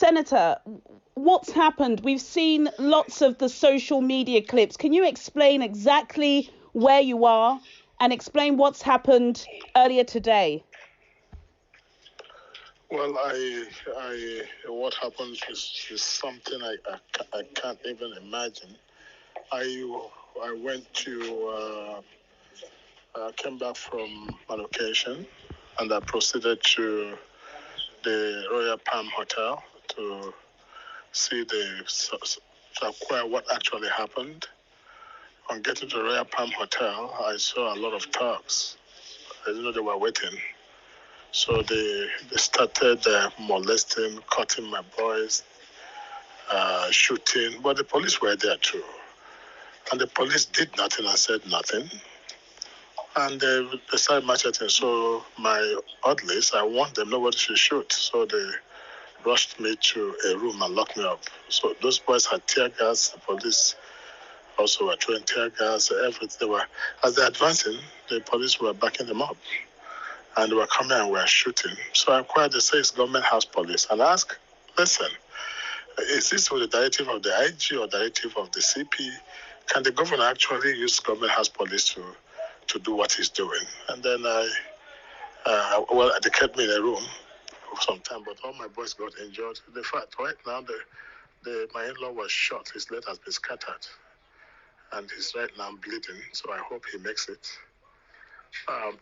Senator, what's happened? We've seen lots of the social media clips. Can you explain exactly where you are and explain what's happened earlier today? Well, what happened is something I can't even imagine. I went to came back from an occasion, and I proceeded to the Royal Palm Hotel to see to acquire what actually happened. On getting to the Royal Palm Hotel, I saw a lot of thugs. I didn't know they were waiting. So they started molesting, cutting my boys, shooting. But the police were there too. And the police did nothing and said nothing. And they started macheting. So my orderlies, I warned them nobody should shoot. So they rushed me to a room and locked me up. So those boys had tear gas. The police also were throwing tear gas. Everything. As they're advancing, the police were backing them up. And they were coming and were shooting. So I inquired, they say it's government house police. And I asked, listen, is this with the directive of the IG or directive of the CP? Can the governor actually use government house police to do what he's doing? And then they kept me in a room for some time, but all my boys got injured. In fact, right now, my in-law was shot. His leg has been scattered. And he's right now bleeding, so I hope he makes it.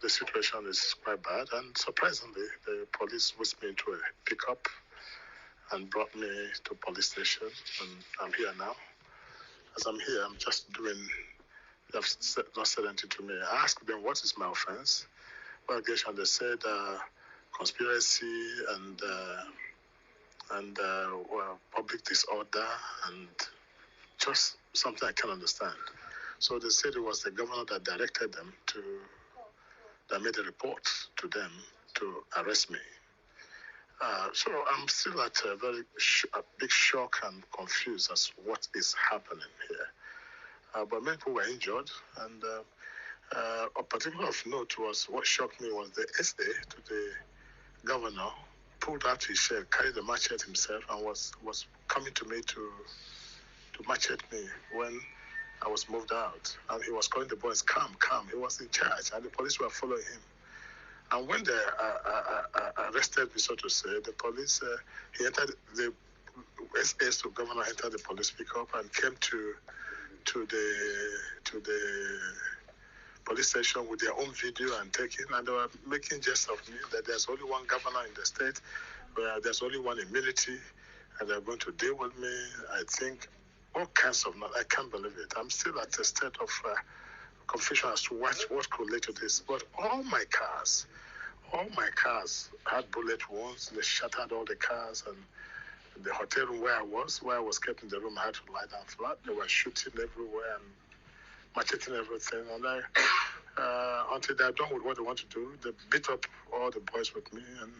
The situation is quite bad, and surprisingly, the police whisked me into a pickup and brought me to police station, and I'm here now. As I'm here, I'm just doing, they've not said anything to me. I asked them, what is my offense? Well, they said conspiracy and public disorder, and just something I can't understand. So they said it was the governor that directed them that made a report to them to arrest me. So I'm still at a big shock and confused as what is happening here. But many people were injured, and a particular of note was what shocked me was the SA to the governor pulled out his shirt, carried the machete himself, and was coming to me to machete me when I was moved out, and he was calling the boys, come. He was in charge, and the police were following him. And when they arrested me, so to say, the police, he entered, the SAS to governor entered the police pickup and came to the police station with their own video and and they were making jest of me that there's only one governor in the state, where there's only one immunity, and they're going to deal with me. I think all kinds of, I can't believe it. I'm still at a state of confusion as to what could lead to this. But all my cars had bullet wounds. They shattered all the cars, and the hotel room where I was kept in the room, I had to lie down flat. They were shooting everywhere and macheting everything. And until they're done with what they want to do, they beat up all the boys with me and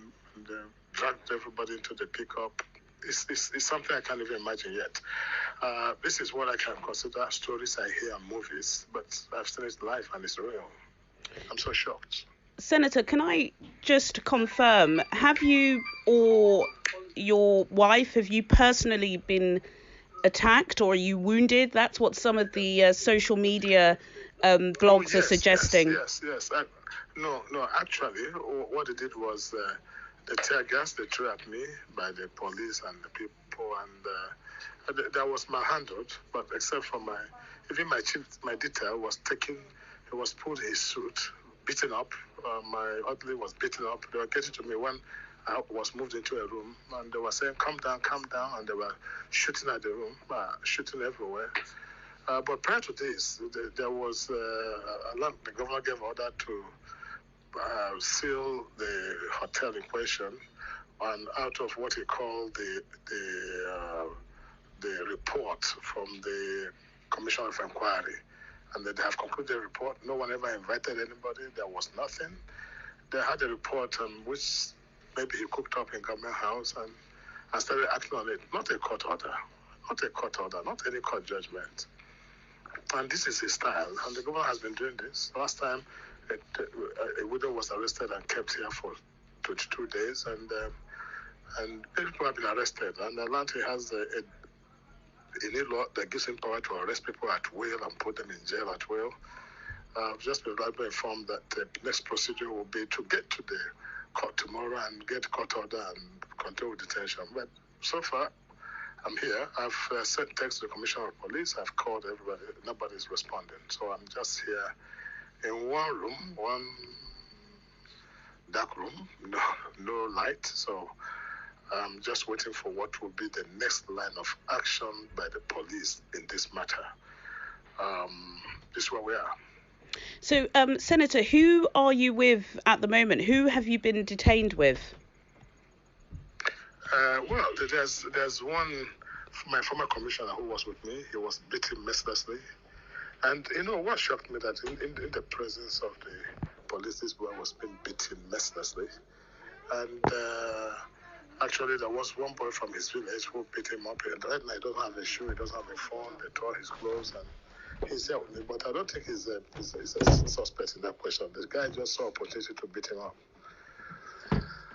they dragged everybody into the pickup. It's something I can't even imagine yet. This is what I can consider stories I hear in movies, but I've seen it live and it's real. I'm so shocked. Senator, can I just confirm, have you or your wife, have you personally been attacked or are you wounded? That's what some of the social media blogs are suggesting. Yes. No, actually, what they did was the tear gas they threw at me by the police and the people, and that was malhandled. But except for my detail was taken. He was pulled in his suit, beaten up. My orderly was beaten up. They were getting to me when I was moved into a room, and they were saying, "Calm down," and they were shooting at the room, shooting everywhere. But prior to this, there was the governor gave order to seal the hotel in question, and out of what he called the report from the Commission of Inquiry, and they have concluded the report. No one ever invited anybody. There was nothing. They had a report which maybe he cooked up in government house and started acting on it. Not a court order, not any court judgment. And this is his style, and the governor has been doing this. Last time, a widow was arrested and kept here for 22 days, and And people have been arrested. And Atlanta has a new law that gives him power to arrest people at will and put them in jail at will. I've just been rightly informed that the next procedure will be to get to the court tomorrow and get court order and continue with detention. But so far, I'm here. I've sent text to the Commissioner of Police. I've called everybody. Nobody's responding. So I'm just here in one room, one dark room, no light. So I'm just waiting for what will be the next line of action by the police in this matter. This is where we are. So, Senator, who are you with at the moment? Who have you been detained with? Well, there's one, my former commissioner who was with me. He was beaten mercilessly. And what shocked me that in the presence of the police, this boy was being beaten mercilessly. And actually, there was one boy from his village who beat him up. And right now, he doesn't have a shoe, he doesn't have a phone. They tore his clothes, and he's here with me. But I don't think he's a suspect in that question. The guy just saw opportunity to beat him up.